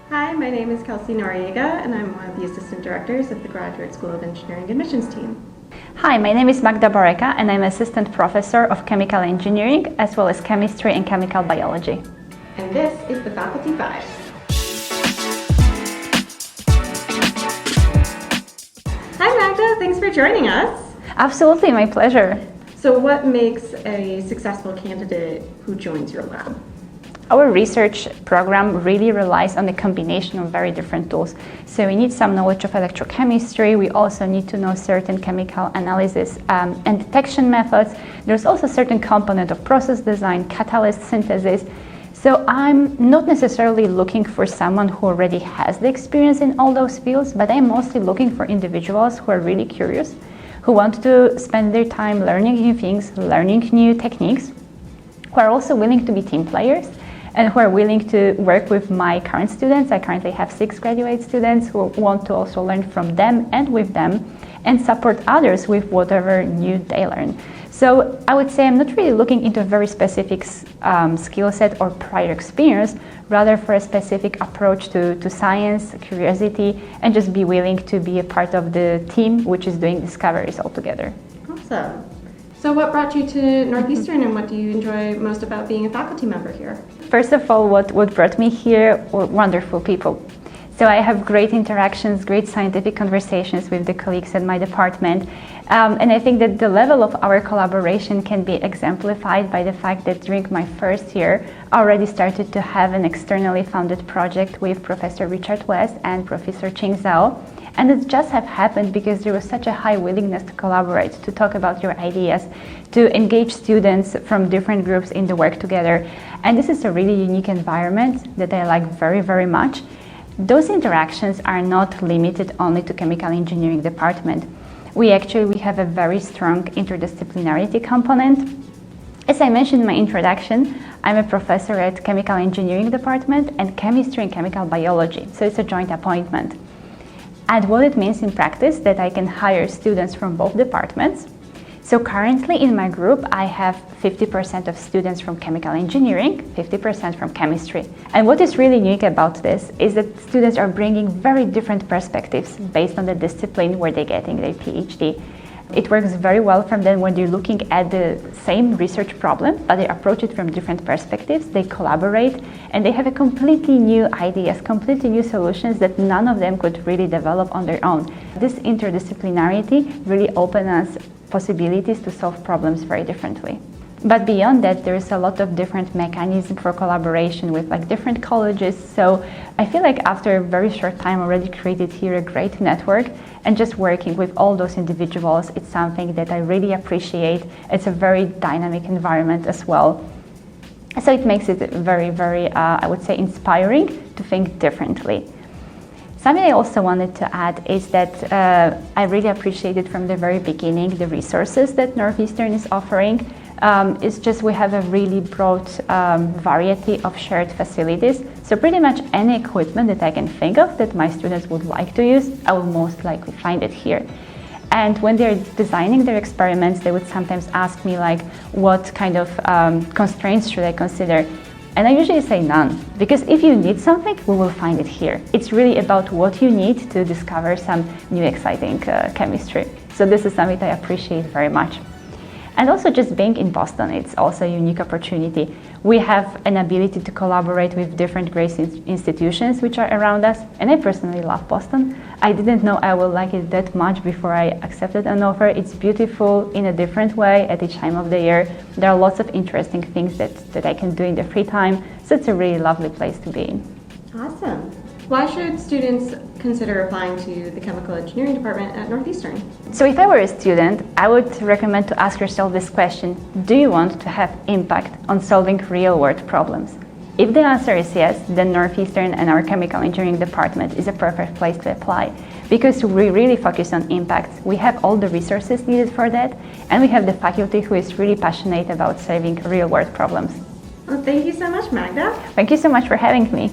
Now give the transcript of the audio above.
Hi, my name is Kelsey Noriega, and I'm one of the assistant directors of the Graduate School of Engineering admissions team. Hi, my name is Magda Barecka, and I'm assistant professor of chemical engineering as well as chemistry and chemical biology. And this is the Faculty Vibe. Hi Magda, thanks for joining us. Absolutely, my pleasure. So what makes a successful candidate who joins your lab? Our research program really relies on the combination of very different tools. So we need some knowledge of electrochemistry, we also need to know certain chemical analysis and detection methods. There's also a certain component of process design, catalyst synthesis. So I'm not necessarily looking for someone who already has the experience in all those fields, but I'm mostly looking for individuals who are really curious, who want to spend their time learning new things, learning new techniques, who are also willing to be team players, and who are willing to work with my current students. I currently have 6 graduate students who want to also learn from them and with them and support others with whatever new they learn. So I would say I'm not really looking into a very specific skill set or prior experience, rather for a specific approach to science, curiosity, and just be willing to be a part of the team which is doing discoveries all together. Awesome. So what brought you to Northeastern and what do you enjoy most about being a faculty member here? First of all, what brought me here were wonderful people. So I have great interactions, great scientific conversations with the colleagues at my department. And I think that the level of our collaboration can be exemplified by the fact that during my first year, I already started to have an externally funded project with Professor Richard West and Professor Ching Zhao. And it just have happened because there was such a high willingness to collaborate, to talk about your ideas, to engage students from different groups in the work together. And this is a really unique environment that I like very, very much. Those interactions are not limited only to chemical engineering department. We have a very strong interdisciplinarity component. As I mentioned in my introduction, I'm a professor at chemical engineering department and chemistry and chemical biology, so it's a joint appointment. And what it means in practice that I can hire students from both departments. So currently in my group, I have 50% of students from chemical engineering, 50% from chemistry. And what is really unique about this is that students are bringing very different perspectives based on the discipline where they're getting their PhD. It works very well for them when they're looking at the same research problem, but they approach it from different perspectives, they collaborate, and they have a completely new ideas, completely new solutions that none of them could really develop on their own. This interdisciplinarity really opens us possibilities to solve problems very differently. But beyond that, there's a lot of different mechanisms for collaboration with different colleges. So I feel like after a very short time already created here a great network, and just working with all those individuals, it's something that I really appreciate. It's a very dynamic environment as well. So it makes it very, very, I would say, inspiring to think differently. Something I also wanted to add is that I really appreciated from the very beginning the resources that Northeastern is offering. It's just we have a really broad variety of shared facilities. So pretty much any equipment that I can think of that my students would like to use, I will most likely find it here. And when they're designing their experiments, they would sometimes ask me what kind of constraints should I consider? And I usually say none, because if you need something, we will find it here. It's really about what you need to discover some new exciting chemistry. So this is something I appreciate very much. And also just being in Boston, it's also a unique opportunity. We have an ability to collaborate with different great institutions which are around us, and I personally love Boston. I didn't know I would like it that much before I accepted an offer. It's beautiful in a different way at each time of the year. There are lots of interesting things that I can do in the free time, so it's a really lovely place to be in. Awesome. Why should students consider applying to the chemical engineering department at Northeastern? So if I were a student, I would recommend to ask yourself this question: do you want to have impact on solving real-world problems? If the answer is yes, then Northeastern and our chemical engineering department is a perfect place to apply, because we really focus on impact. We have all the resources needed for that, and we have the faculty who is really passionate about solving real-world problems. Well, thank you so much, Magda. Thank you so much for having me.